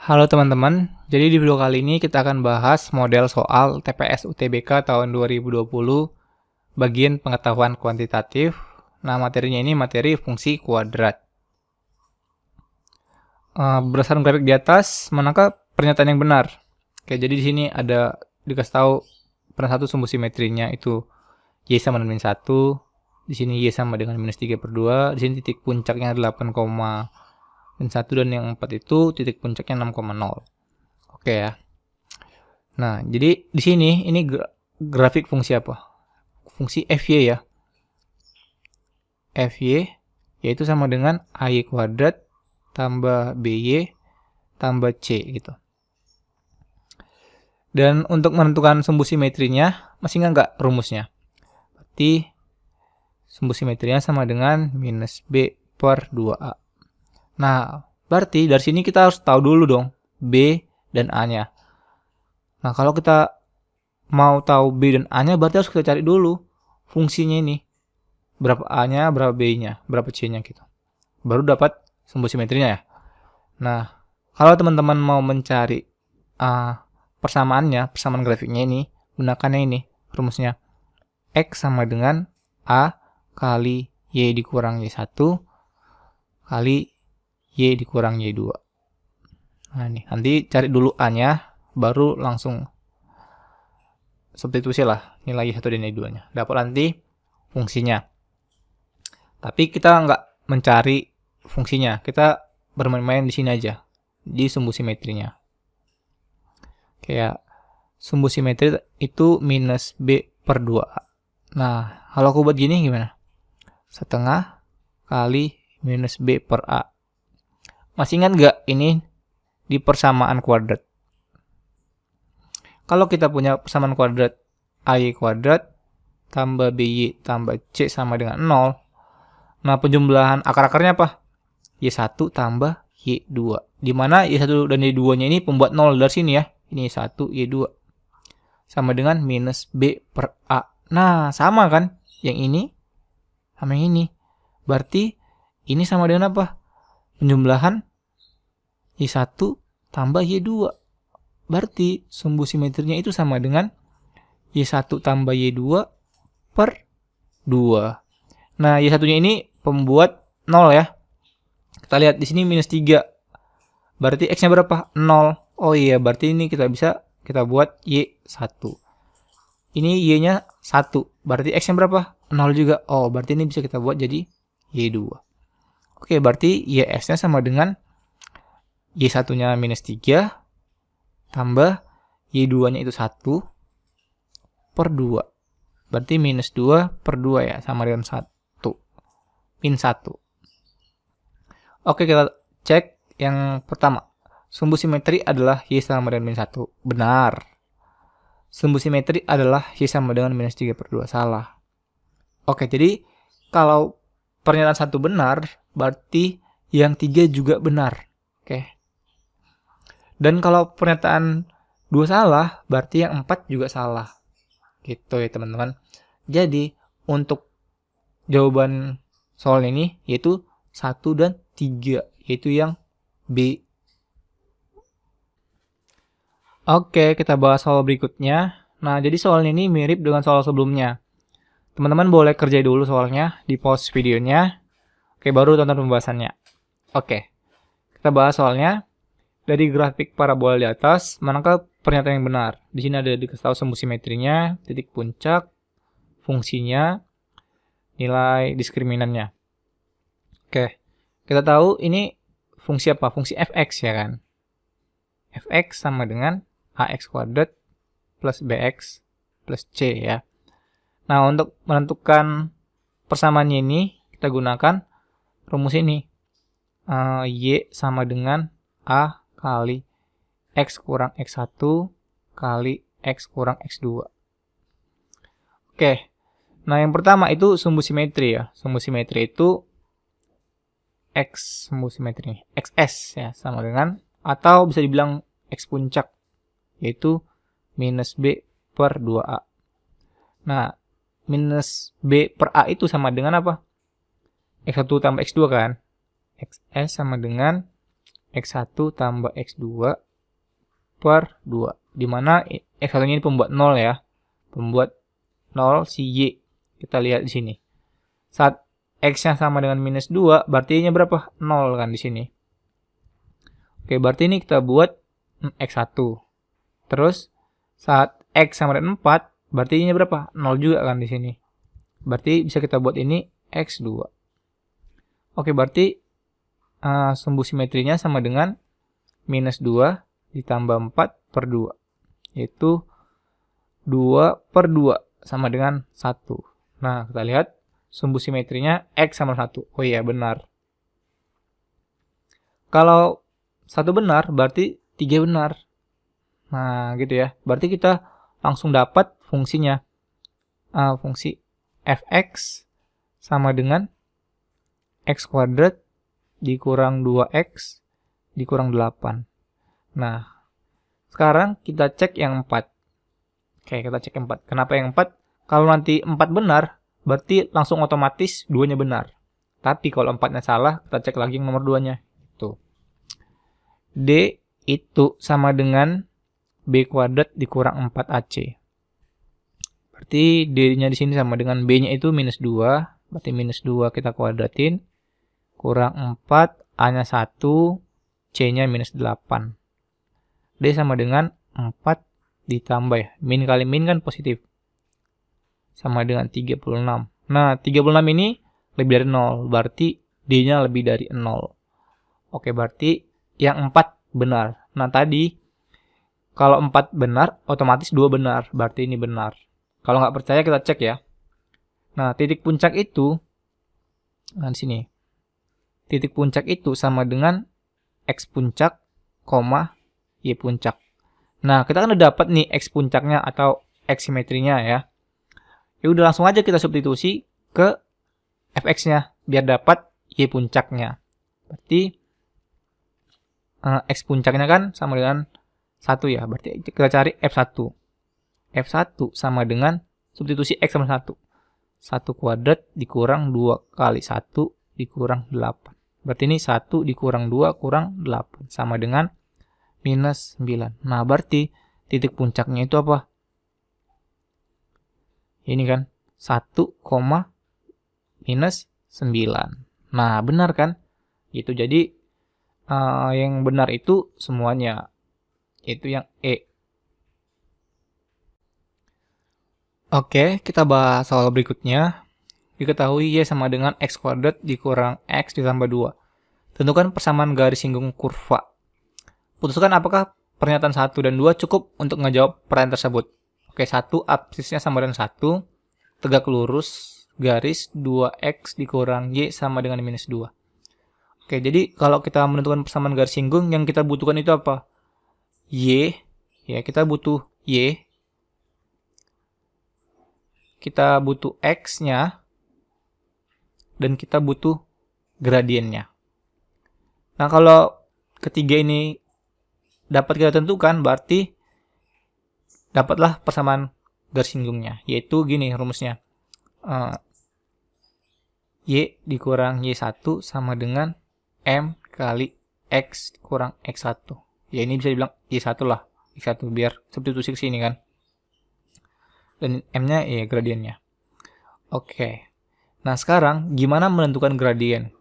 Halo teman-teman, jadi di video kali ini kita akan bahas model soal TPS UTBK tahun 2020 bagian pengetahuan kuantitatif. Nah, materinya ini materi fungsi kuadrat. Berdasarkan grafik di atas, manakah pernyataan yang benar? Oke, jadi di sini ada dikasih tahu satu sumbu simetrinya itu Y sama dengan -1, di sini Y sama dengan -3/2, di sini titik puncaknya 8,1 dan yang 4 itu titik puncaknya 6,0. Oke ya. Nah, jadi di sini ini grafik fungsi apa? Fungsi FY ya. FY yaitu sama dengan AY kuadrat tambah BY tambah C gitu. Dan untuk menentukan sumbu simetrinya, masih nggak rumusnya? Berarti sumbu simetrinya sama dengan minus B per 2A. Nah, berarti dari sini kita harus tahu dulu dong B dan A-nya. Nah, kalau kita mau tahu B dan A-nya, berarti harus kita cari dulu fungsinya ini. Berapa A-nya, berapa B-nya, berapa C-nya gitu. Baru dapat sumbu simetrinya ya. Nah, kalau teman-teman mau mencari persamaan grafiknya ini, gunakannya ini, rumusnya. X sama dengan A kali Y dikurang Y1 kali Y dikurang Y2. Nah, ini nanti cari dulu A-nya, baru langsung substitusi lah nilai Y1 dan Y2-nya. Dapat nanti fungsinya. Tapi kita nggak mencari fungsinya, kita bermain-main di sini aja, di sumbu simetrinya. Kayak sumbu simetri itu minus B per 2A. Nah, kalau aku buat gini gimana? Setengah kali minus B per A. Masih ingat nggak ini di persamaan kuadrat? Kalau kita punya persamaan kuadrat AY kuadrat tambah BY tambah C sama dengan 0. Nah, penjumlahan akar-akarnya apa? Y1 tambah Y2. Dimana Y1 dan Y2-nya ini pembuat 0 dari sini ya. Ini Y1, Y2. Sama dengan minus B per A. Nah, sama kan? Yang ini sama yang ini. Berarti ini sama dengan apa? Penjumlahan Y1 tambah Y2. Berarti sumbu simetrinya itu sama dengan Y1 tambah Y2 per 2. Nah, Y1-nya ini pembuat 0 ya. Kita lihat di sini minus 3. Berarti X-nya berapa? 0. Oh iya, berarti ini kita bisa kita buat Y1. Ini Y-nya 1. Berarti X-nya berapa? 0 juga. Oh, berarti ini bisa kita buat jadi Y2. Oke, berarti YX-nya sama dengan Y1-nya minus 3 tambah Y2-nya itu 1 per 2. Berarti minus 2 per 2 ya, sama dengan 1. Min 1. Oke, kita cek yang pertama. Sumbu simetri adalah Y sama dengan min 1. Benar. Sumbu simetri adalah Y sama dengan minus 3 per 2. Salah. Oke, jadi kalau pernyataan 1 benar, berarti yang 3 juga benar. Oke. Dan kalau pernyataan 2 salah, berarti yang 4 juga salah. Gitu ya teman-teman. Jadi, untuk jawaban soal ini yaitu 1 dan 3, yaitu yang B. Oke, kita bahas soal berikutnya. Nah, jadi soal ini mirip dengan soal sebelumnya. Teman-teman boleh kerjain dulu soalnya, di pause videonya. Oke, baru tonton pembahasannya. Oke, kita bahas soalnya. Dari grafik parabola di atas, manakah pernyataan yang benar? Di sini ada dikasih tahu sumbu simetrinya, titik puncak, fungsinya, nilai diskriminannya. Oke, kita tahu ini fungsi apa? Fungsi fx ya kan? Fx sama dengan ax kuadrat plus bx plus c ya. Nah, untuk menentukan persamaannya ini, kita gunakan rumus ini. Y sama dengan A kali X kurang X1 kali X kurang X2. Oke, nah yang pertama itu sumbu simetri ya. Sumbu simetri itu X, sumbu simetri XS ya, sama dengan, atau bisa dibilang X puncak, yaitu minus B per 2A. Nah, minus B per A itu sama dengan apa? X1 tambah X2 kan? XS sama dengan X1 tambah X2 per 2. Dimana X1 ini pembuat 0 ya. Pembuat 0 si Y. Kita lihat di sini. Saat X-nya sama dengan minus 2, berarti Y-nya berapa? 0 kan di sini. Oke, berarti ini kita buat X1. Terus saat X sama dengan 4, berarti Y-nya berapa? 0 juga kan di sini. Berarti bisa kita buat ini X2. Oke, berarti sumbu simetrinya sama dengan minus 2 ditambah 4 per 2. Yaitu 2 per 2 sama dengan 1. Nah, kita lihat sumbu simetrinya X sama 1. Oh iya, benar. Kalau 1 benar, berarti 3 benar. Nah, gitu ya. Berarti kita langsung dapat fungsinya. Fungsi fx sama dengan x kuadrat dikurang 2x dikurang 8. Nah, sekarang kita cek yang 4. Oke, kita cek yang 4. Kenapa yang 4? Kalau nanti 4 benar, berarti langsung otomatis 2-nya benar. Tapi kalau 4-nya salah, kita cek lagi yang nomor 2-nya. Tuh. D itu sama dengan B kuadrat dikurang 4AC. Berarti D-nya di sini sama dengan B-nya itu minus 2. Berarti minus 2 kita kuadratin. Kurang 4, A-nya 1, C-nya minus 8. D sama dengan 4 ditambah ya. Min kali min kan positif. Sama dengan 36. Nah, 36 ini lebih dari 0. Berarti D-nya lebih dari 0. Oke, berarti yang 4 benar. Nah, tadi kalau 4 benar, otomatis 2 benar. Berarti ini benar. Kalau nggak percaya, kita cek ya. Nah, titik puncak itu, nah di sini. Titik puncak itu sama dengan X puncak, Y puncak. Nah, kita kan udah dapat nih X puncaknya atau X simetrinya ya. Ya udah langsung aja kita substitusi ke fx-nya biar dapat Y puncaknya. Berarti X puncaknya kan sama dengan 1 ya. Berarti kita cari F1. F1 sama dengan substitusi X sama 1. 1 kuadrat dikurang 2 kali 1 dikurang 8. Berarti ini 1 dikurang 2 kurang 8. Sama dengan minus 9. Nah, berarti titik puncaknya itu apa? Ini kan 1, minus 9. Nah, benar kan? Gitu. Jadi yang benar itu semuanya. Itu yang E. Oke, kita bahas soal berikutnya. Diketahui Y sama dengan X kuadrat dikurang X ditambah 2. Tentukan persamaan garis singgung kurva. Putuskan apakah pernyataan 1 dan 2 cukup untuk ngejawab pertanyaan tersebut. Oke, 1 absisnya sama dengan 1. Tegak lurus, garis 2X dikurang Y sama dengan minus 2. Oke, jadi kalau kita menentukan persamaan garis singgung, yang kita butuhkan itu apa? Y, ya kita butuh Y. Kita butuh X-nya. Dan kita butuh gradiennya. Nah, kalau ketiga ini dapat kita tentukan, berarti dapatlah persamaan garis singgungnya. Yaitu gini rumusnya. Y dikurang Y1 sama dengan M kali X kurang X1. Ya, ini bisa dibilang Y1 lah. X1 biar substitusi ke sini kan. Dan M-nya ya gradiennya. Oke. Nah, sekarang gimana menentukan gradien?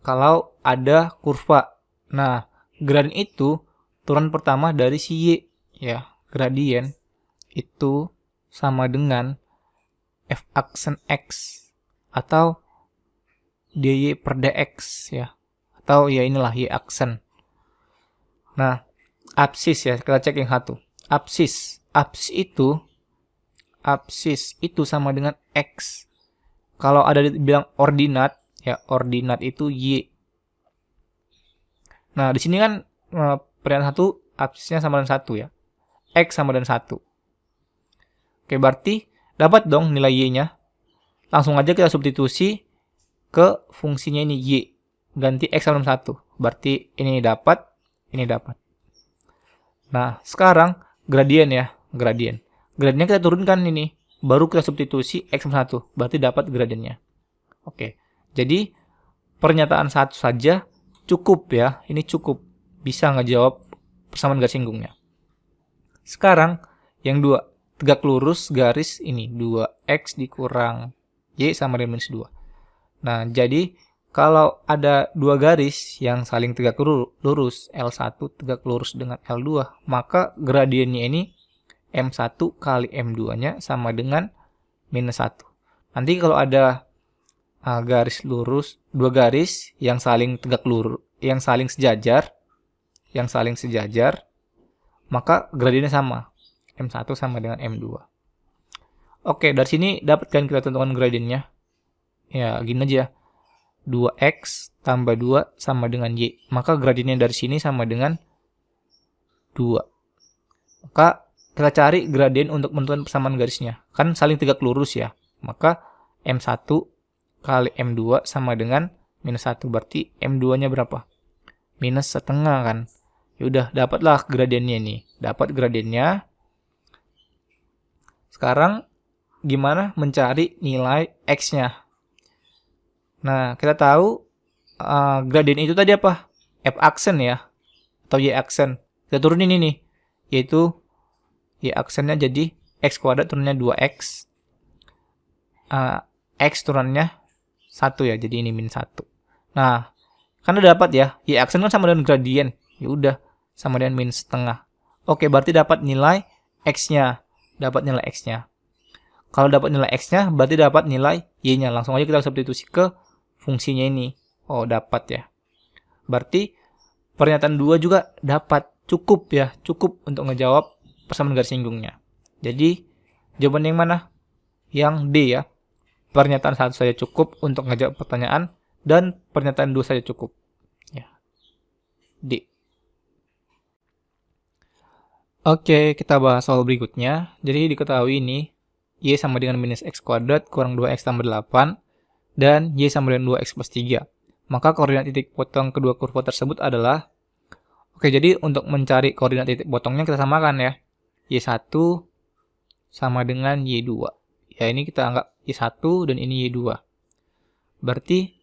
Kalau ada kurva. Nah, gradien itu turun pertama dari si Y. Ya, gradien itu sama dengan F aksen X. Atau dy per dx ya. Atau ya inilah Y aksen. Nah, absis ya. Kita cek yang satu. Absis. Absis itu sama dengan X. Kalau ada dibilang ordinat, ya ordinat itu Y. Nah, di sini kan pernyataan 1 absisnya sama dengan 1 ya. X sama dengan 1. Oke, berarti dapat dong nilai Y-nya. Langsung aja kita substitusi ke fungsinya ini Y. Ganti X sama dengan 1. Berarti ini dapat, ini dapat. Nah, sekarang gradien ya, gradien. Gradiennya kita turunkan ini. Baru kita substitusi X sama 1. Berarti dapat gradiennya. Oke. Jadi, pernyataan 1 saja cukup ya. Ini cukup. bisa ngejawab persamaan garis singgungnya. Sekarang yang 2, tegak lurus garis ini 2x dikurang y sama dengan minus 2. Nah, jadi kalau ada dua garis yang saling tegak lurus, L1 tegak lurus dengan L2, maka gradiennya ini M1 kali M2-nya sama dengan minus 1. Nanti kalau ada garis lurus, dua garis yang saling tegak lurus, yang saling sejajar, maka gradiennya sama. M1 sama dengan M2. Oke, dari sini dapat kan kita tentukan gradiennya. Ya, gini aja. 2x tambah 2 sama dengan y. Maka gradiennya dari sini sama dengan 2. Maka kita cari gradien untuk menentukan persamaan garisnya. Kan saling tegak lurus ya. Maka M1 kali M2 sama dengan minus 1. Berarti M2-nya berapa? Minus setengah kan. Yaudah, dapatlah gradiennya nih. Dapat gradiennya. Sekarang gimana mencari nilai X-nya? Nah, kita tahu gradien itu tadi apa? F aksen ya, atau Y aksen. Kita turunin ini, yaitu Y aksennya jadi X kuadrat turunnya 2X. X turunnya 1 ya, jadi ini min 1. Nah, kan udah dapat ya, Y aksen kan sama dengan gradien. Ya udah, sama dengan min setengah. Oke, berarti dapat nilai X-nya. Kalau dapat nilai X-nya, berarti dapat nilai Y-nya. Langsung aja kita substitusi ke fungsinya ini. Oh, dapat ya. Berarti pernyataan 2 juga dapat. Cukup ya. Cukup untuk ngejawab persamaan garis singgungnya. Jadi, jawaban yang mana? Yang D ya. Pernyataan 1 saja cukup untuk ngejawab pertanyaan. Dan pernyataan 2 saja cukup. Ya. D. Oke, kita bahas soal berikutnya. Jadi, diketahui ini Y sama dengan minus X kuadrat kurang 2X tambah 8. Dan Y sama dengan 2X plus 3. Maka koordinat titik potong kedua kurva tersebut adalah, oke, jadi untuk mencari koordinat titik potongnya kita samakan ya. Y1 sama dengan Y2. Ya, ini kita anggap Y1 dan ini Y2. Berarti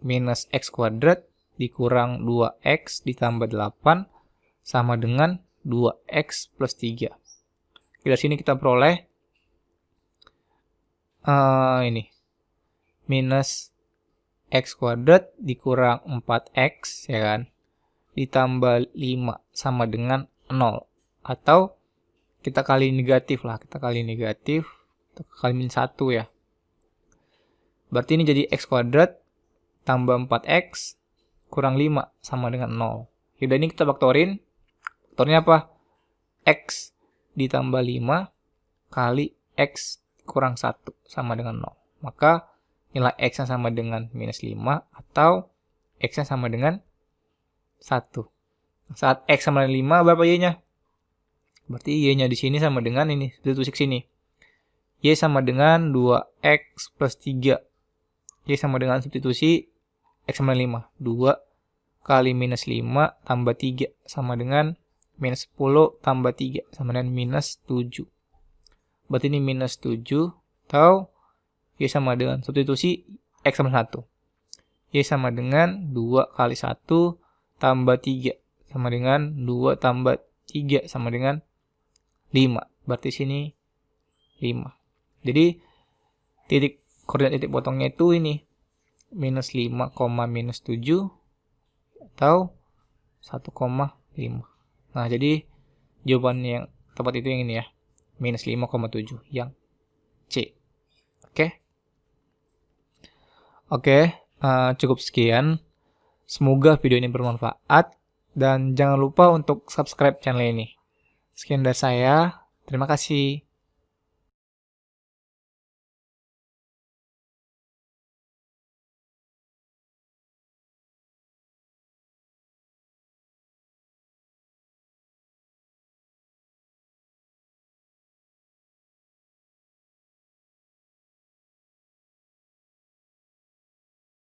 minus X kuadrat dikurang 2X ditambah 8 sama dengan 2X plus 3. Dari sini kita peroleh ini. Minus X kuadrat dikurang 4X, ya kan, ditambah 5 sama dengan 0. Atau kita kali negatif lah, kita kali min 1 ya. Berarti ini jadi X kuadrat tambah 4X kurang 5 sama dengan 0. Yaudah, ini kita faktorin. Faktornya apa? X ditambah 5 kali X kurang 1 sama dengan 0. Maka nilai X-nya sama dengan minus 5 atau X-nya sama dengan 1. Saat X sama dengan 5, berapa Y-nya? Berarti Y-nya di sini sama dengan ini, substitusi ke sini. Y sama dengan 2X plus 3. Y sama dengan substitusi X sama dengan 5. 2 kali minus 5 tambah 3 sama dengan minus 10 tambah 3 sama dengan minus 7. Berarti ini minus 7 atau Y sama dengan substitusi X sama 1. Y sama dengan 2 kali 1 tambah 3 sama dengan 2 tambah 3 sama dengan 5. Berarti sini 5. Jadi koordinat titik potongnya itu ini. Minus 5, minus 7 atau 1,5. Nah, jadi jawaban yang tepat itu yang ini ya. Minus 5,7 yang C. Oke, cukup sekian. Semoga video ini bermanfaat. Dan jangan lupa untuk subscribe channel ini. Sekian dari saya. Terima kasih.